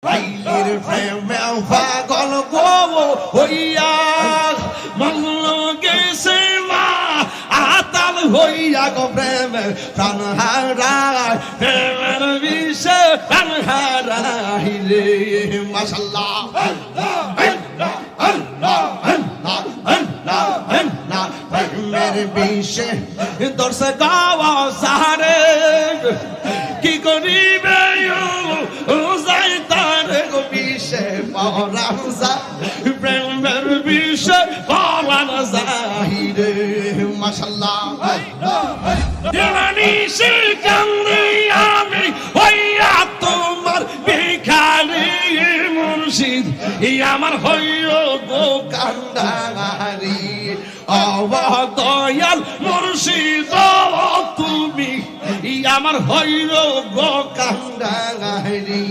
আইলির প্রেমে পাগল গো হইয়া মগ্ন গেছে মা আতাল হইয়া গো প্রেমে প্রাণ হারায় প্রেমের বিষে প্রাণ হারাই রে মাশাআল্লাহ প্রেমের বিষে দর্শে গাওয়া সারে কি করিবে যাই তার গো বিষে পরাণ যায় প্রেমের বিষে পরাণ যায় রে মাশাআল্লাহ দেওয়ানি সে কান্দি আমি হইয়া তোমার ভিখারি মুর্শিদ আমার হইও গো কান্দারি অবদয়াল মুর্শিদ তুমি আমার হইল গো কান্দারি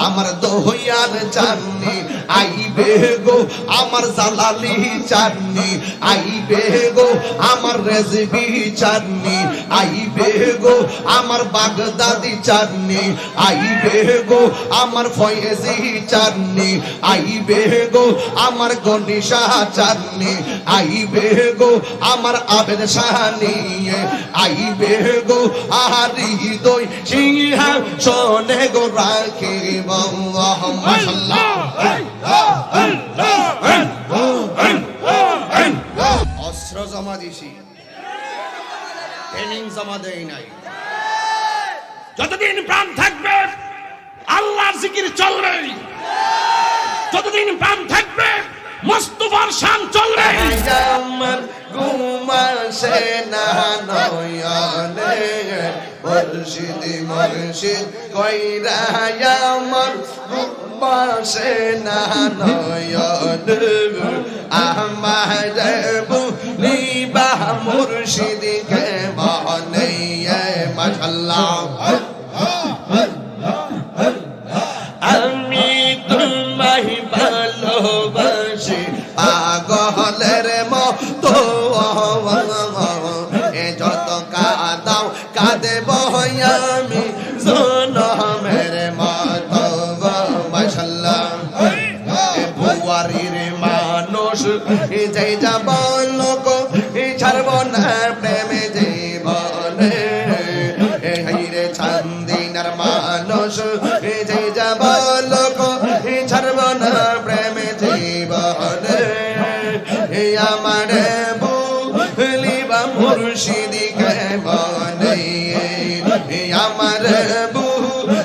আমার দহিয়ার চাঁদনি আইবে গো আমার জালালি চাঁদনি আইবে গো আমার রেজবি চাঁদনি আইবে গো আমার বাগদাদি চাঁদনি আইবে গো আমার ফয়েজি চাঁদনি আইবে গো আমার গনিশা চাঁদনি আইবে গো আমার আবেদ শাহানি আইবে গো আহারি দই সিংহা শোনে গো রাখিব মাশাআল্লাহ অস্ত্র জমা দিছি ট্রেনিং জমা দেই নাই যতদিন প্রাণ থাকবে আল্লাহর জিকির চলবে যতদিন প্রাণ থাকবে মুস্তাফার শান চলবে আমার ঘুমাসে না নয়নে মুর্শিদ মুর্শিদ কইরা আমার ঘুমাসে না নয়নে আমার বুলিবা মুর্শিদ কে মনে মাশাআল্লাহ আমি তোমায় ভালোবাসি পাগলের মতো যত কাঁদাও কাঁদেব আমি জনমের মতো মাশাআল্লাহ বুয়ারির মানুষ যাই যাব লোক ছাড়ব না প্রেমে জীবনে হাইরে চান্দিনার মানুষ যাই যাব লোক ছাড়ব না প্রেমে জীবনে আমার বুলিবা মুর্শিদি কে মনে আমার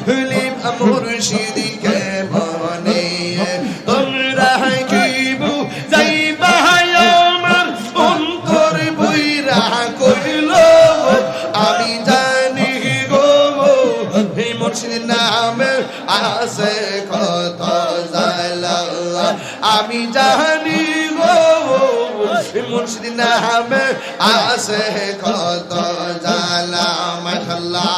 বুলিবা মুর্শিদি কে মনে তোমরা কি বুঝাইবা আমার অন্তর বইরা কইল আমি জানি গো মুর্শিদ নামে আছে কত জালা আমি জানি গো মুর্শিদ নামে আছে কত জালা মাশাআল্লাহ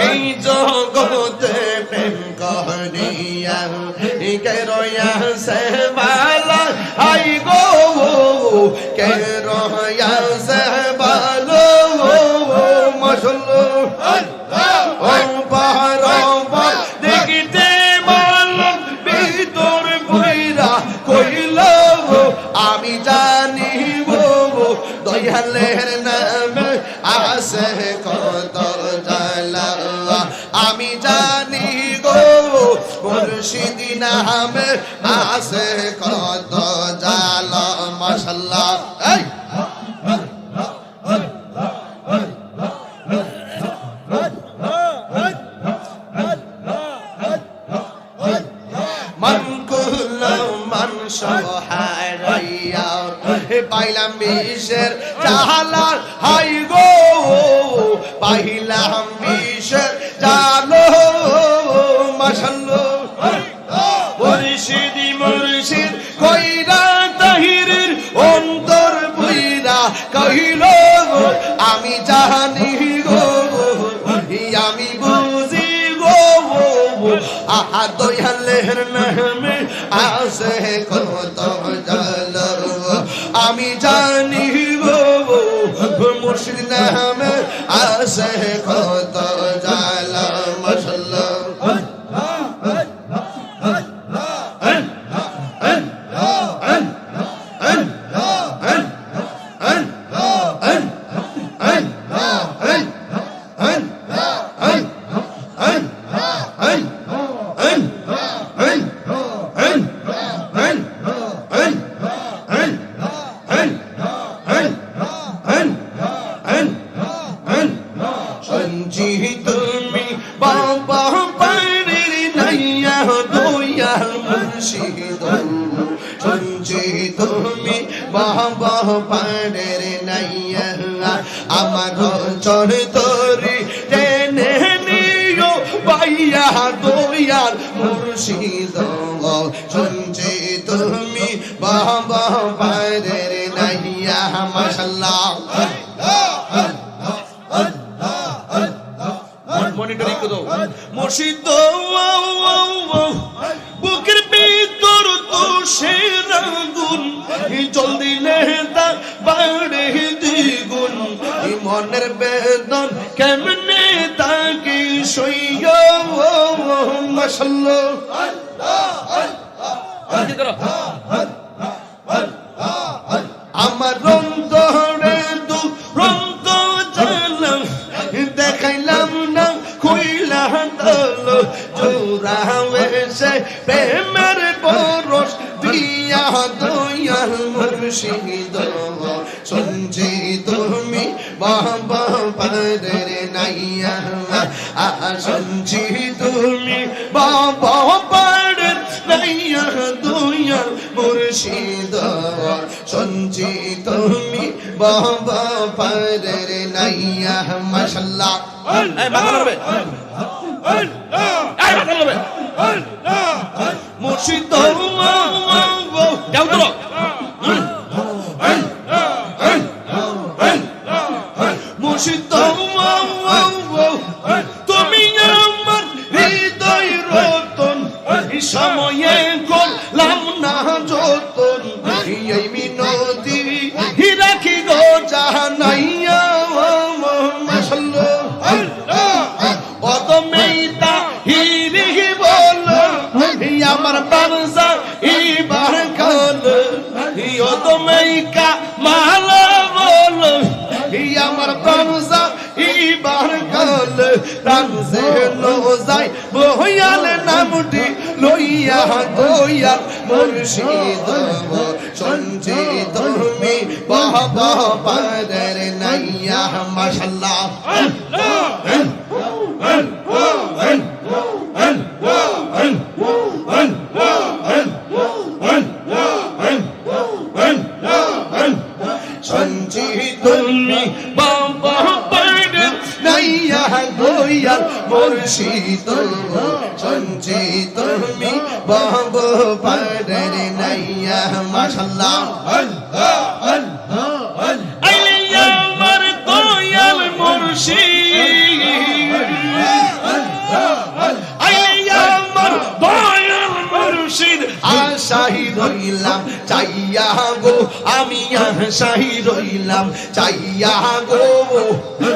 এই জগতে প্রেম করিয়া কে রয়াছে বালা আই গো কে রয়াছে বালো মাশাআল্লাহ ও পারবা দেখিতে মন ভিতর বইরা কইল আমি জানি গো দয়ালের নামে আছে কত জালা আমি জানি গো মুর্শিদ নামে আছে কত জালা মাশাআল্লাহ পাইলাম বিষের জালা হাই গো পাইলাম বিষের জালো মাশাআল্লাহ মুর্শিদ মুর্শিদ কইরা তাহিরের অন্তর বইরা কইল আমি জানি গো আমি বুঝি গো আহা দয়ালের নামে আছে কত জালা আমি জানি গো মুর্শিদ নামে আছে কত জালা বাবা পাড়ের নাইয়া আমার চর তরি টেনে নিও পাইয়া দয়াল মুর্শিদ শুনছি তুমি বাবা পাড়ের নাইয়া মাশাআল্লাহ মনিটরিং করো মুর্শিদ বুকের ভিতর তো শের আগুন জলদি লেদা বাড়ে দ্বিগুণ মনের বেদন কেমনে তাকে সইয়া মাশাআল্লাহ আমার অন্তরে দুরন্ত জ্বালা দেখাইলাম না কইলা দল জোড়া হয়েছে প্রেমের পরশ দিয়া দয়াল মুর্শিদ শুনছি তুমি বাবা পাড়ের নাইয়া শুনছি তুমি বাবা পাড়ের নাইয়া দয়াল মুর্শিদ শুনছি তুমি বাবা পাড়ের নাইয়া মাশাআল্লাহ মুর্শিদ মুর্শিদ তুমি আমার হৃদয় রতন সময়ে করলাম না যতন এই মিনতি রাখি গো জানাইয়া মাশাআল্লাহ অদমেইতা হিরি বল আমার বাংসা ইবার কাল অদমেইকা মালা বল আমার বাংসা ইবার কাল রামসে লো যাই বহিয়াল নামটি লইয়া দয়াল মুর্শিদ শুনছি তুমি বাবা পাড়ের নাইয়া মাশাআল্লাহ শুনছি তুমি বাবা পাড়ের নাইয়া দয়াল মুর্শিদ শুনছি তুমি বাবা পাড়ের নাইয়া মাশাআল্লাহ আইলে আমার দয়াল মুর্শিদ আইলে আমার দয়াল মুর্শিদ আশাই রইলাম চাইয়া গো আমি আশাই রইলাম চাইয়া গো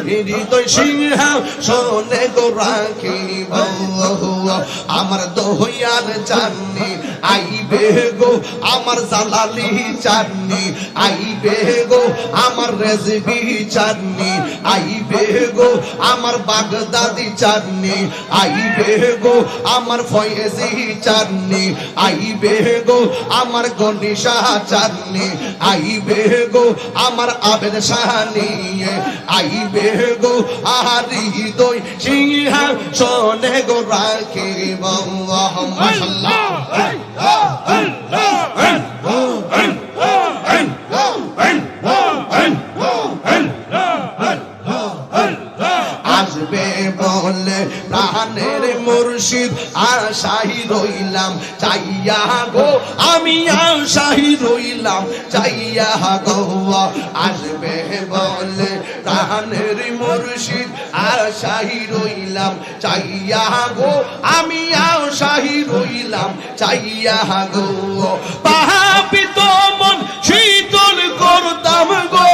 হৃদয় সিংহাসনে গো রাখিব আমার দয়াল চাননি আইবে গো আমার জালালি চাননি আইবে গো আমার রেজবি চাননি আইবে গো আমার বাগদাদি চাননি আইবে গো আমার ফয়েজি চাননি আইবে গো আমার গনিশা চাননি আইবে গো আমার আবেদ শাহানি আইবে গো হৃদয় সিংহাসনে গো রাখিব মাশাআল্লাহ আসবে বলে প্রাণের মুর্শিদ আশাই রইলাম চাইয়া গো আমি আশাই রইলাম চাইয়া গো আসবে বলে প্রাণের মুর্শিদ আশাই রইলাম চাইয়া গো আমি আশাই রইলাম চাইয়া গো পাপিত মন শীতল করতাম গো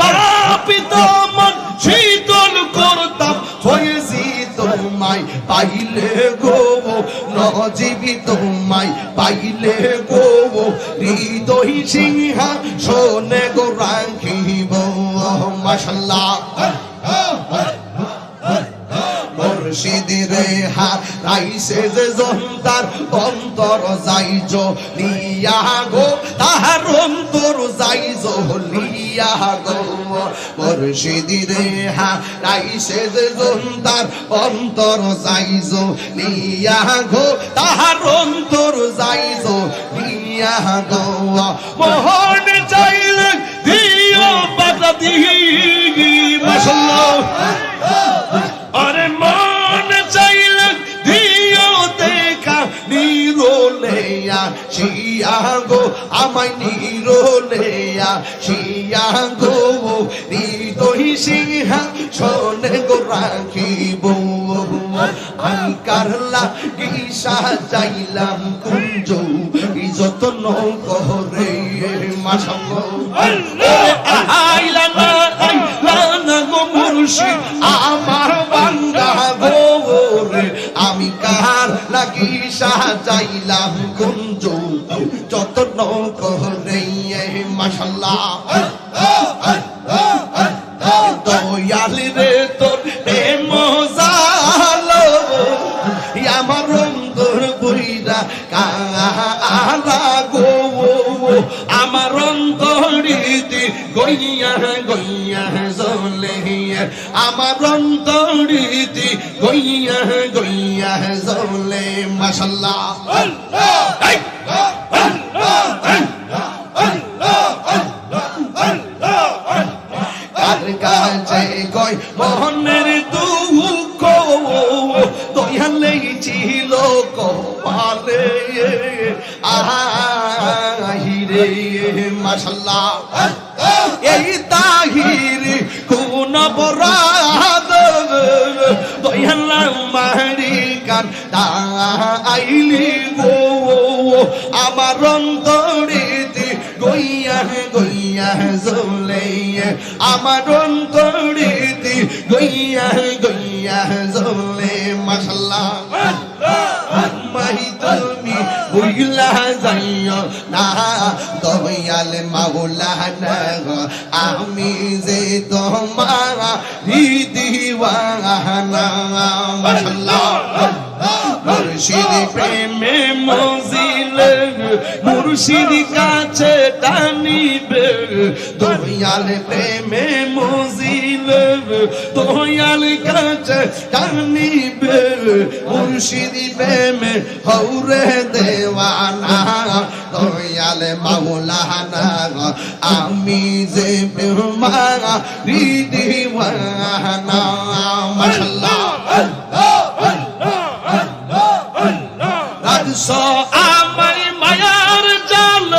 পাপিত মন শীতল করতাম ফয়েজি তোমায় পাইলে গো নজিবি তোমায় পাইলে গো হৃদয় সিংহাসনে গো রাখিব মাশাআল্লাহ মুর্শিদ রে হারাইছে যে জন্তার অন্তর যাইজ লিয়া গো তাহার অন্তর যাইজ লিয়া গো মুর্শিদ রে হারাইছে যে জন্তার অন্তর যাইজ লিয়া গো তাহার অন্তর যাইজ লিয়া গো মোহন চাইলে দিও বাধা দিহি মাশাআল্লাহ আরে মন চাইলে দিও দেখা নিরোলেয়া শিয়া গো আমায় নিরোলেয়া শিয়া গো হৃদয় সিংহা শোনে গো রাখিব আমি কারলা গিসা যাইলাম কুঞ্জ যতন করে মাশাআল্লাহ আইলা না গো মুর্শিদ আমার বান্দা গো রে আমি কার লাগি সাজাইলাম কুঞ্জ যতন করে মাশাআল্লাহ দয়াল রে তোর প্রেম জালো আমার অন্তর বইরা কালা গো আমার অন্তরিতে গইয়া গইয়া জ্বলে আমার অন্তরিতে গইয়া গইয়া জ্বলে মাশাআল্লাহ কার কাছে কই মোহনের দুঃখ দয়ালে ছিল কপালে আহিরে মাশাআল্লাহ এই তাহির কোন অপরাধ দয়ালা মারি কান আইলি গো আমার অন্তরেতে গইয়া গইয়া জ্বলে আমার অন্তরেতে গইয়া গইয়া জ্বলে মাশাআল্লাহ মাহি তুমি বুইলা যাইও না দয়াল মাওলানা আমি যে তোমার দিওয়ানা মাশাআল্লাহ মুর্শিদ প্রেমে মজিলে মুর্শিদ কাছে টানিবে দয়াল প্রেমে মজিলে দয়াল কাছে টানিবে মুর্শিদ প্রেমে হৌরে দেওয়ানা দয়াল মাওলানা আমি যে তোমার দিওয়ানা মাশাআল্লাহ আমার মায়ার জাল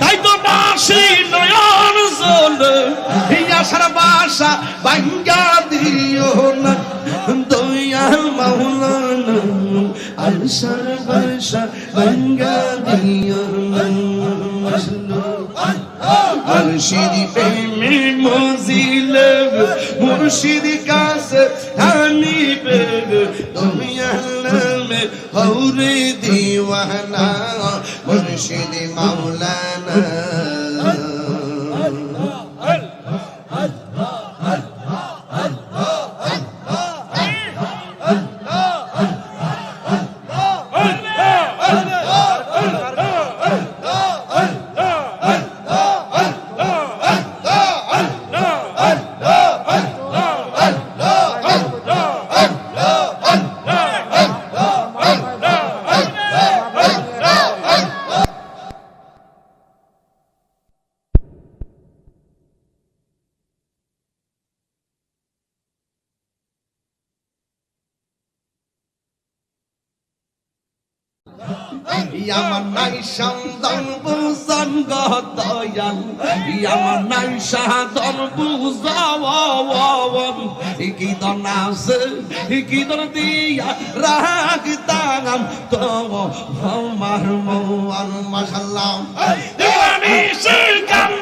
তাই তো বাসি নয়ন জল আশার বাসা ভাঙ্গা দিও না দয়াল মাওলানা আশার বাসা ভাঙ্গা দিও না মুর্শিদ প্রেমে মজিলে মুর্শিদ কাছে টানিবে দয়াল মে হৌরে দিওয়ানা মুর্শিদ মাওলানা আমার নাই সন্তান বুঝান গো দয়াল আমার নাই সাধন বুঝাওয়ান কি দন আছে কি দন দিয়া রাখতাম তো আমার মন মাশাআল্লাহ আমি সে কাম